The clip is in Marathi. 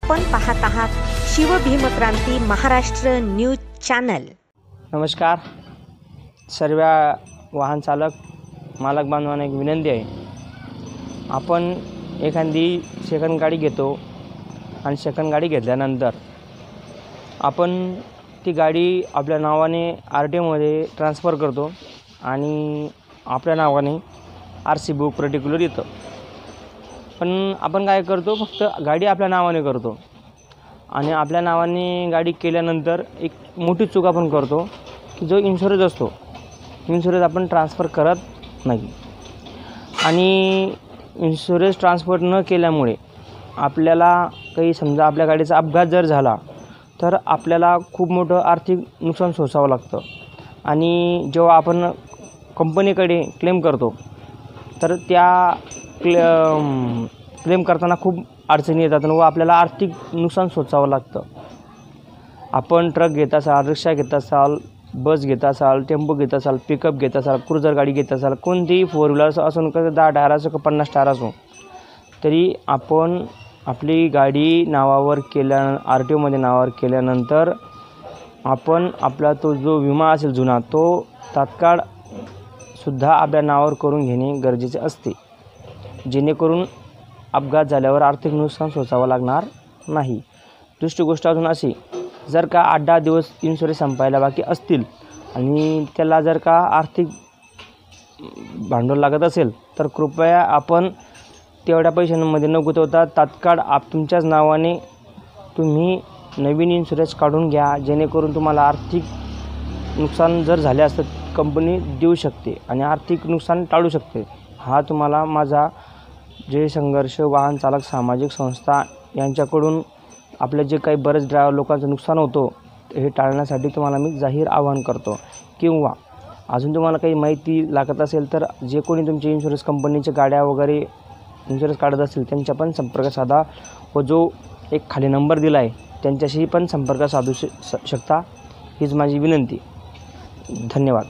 आपण पाहत आहात शिवभीमक्रांती महाराष्ट्र न्यूज चॅनल। नमस्कार सर्व वाहन चालक मालक बांधवांना एक विनंती आहे। आपण एखादी सेकंड गाडी घेतो आणि सेकंड गाडी घेतल्यानंतर आपण ती गाडी आपल्या नावाने आरटीओमध्ये ट्रान्सफर करतो आणि आपल्या नावाने आरसी बुक पर्टिक्युलर येतं। पण आपण काय करतो, फक्त गाडी आपल्या नावाने करतो आणि आपल्या नावाने गाडी केल्यानंतर एक मोठी चूक आपण करतो की जो इन्शुरन्स असतो, इन्शुरन्स आपण ट्रान्सफर करत नाही आणि इन्शुरन्स ट्रान्सफर न केल्यामुळे आपल्याला काही समजा आपल्या गाडीचा अपघात जर झाला तर आपल्याला खूप मोठं आर्थिक नुकसान सोसावं लागतं आणि जेव्हा आपण कंपनीकडे क्लेम करतो तर त्या क्लेम करताना खूप अडचणी येतात व आपल्याला आर्थिक नुकसान सोसावं लागतं। आपण ट्रक घेत असाल, रिक्षा घेत असाल, बस घेत असाल, टेम्पो घेत असाल, पिकअप घेत असाल, क्रुझर गाडी घेत असाल, कोणतीही फोर व्हीलर असून कसं 10 टायर असो का 50 टायर असो, तरी आपण आपली गाडी नावावर आरटीओमध्ये नावावर केल्यानंतर आपण आपला तो जो विमा असेल जुना तो तात्काळ सुद्धा आपल्या नावावर करून घेणे गरजेचे असते, जेणेकरून अपघात झाल्यावर आर्थिक नुकसान सोसावं लागणार नाही। दुसरी गोष्ट अजून अशी, जर का 8-10 दिवस इन्शुरन्स संपायला बाकी असतील आणि त्याला जर का आर्थिक भांडवल लागत असेल तर कृपया आपण तेवढ्या पैशांमध्ये न गुंतवता तात्काळ तुमच्याच नावाने तुम्ही नवीन इन्शुरन्स काढून घ्या, जेणेकरून तुम्हाला आर्थिक नुकसान जर झाले असतं कंपनी देऊ शकते आणि आर्थिक नुकसान टाळू शकते। हा तुम्हाला माझा जे संघर्ष वाहन चालक सामाजिक संस्था यांच्याकडून आपले जे काही बरेच ड्रायव्हर लोकांचं नुकसान होतो हे टाळण्यासाठी तुम्हाला मी जाहीर आवाहन करतो। किंवा अजून तुम्हाला काही माहिती लागत असेल तर जे कोणी तुमचे इन्शुरन्स कंपनीच्या गाड्या वगैरे इन्शुरन्स काढत असतील त्यांच्या पण संपर्क साधा व जो एक खाली नंबर दिला आहे त्यांच्याशी पण संपर्क साधू शकता, हीच माझी विनंती। धन्यवाद।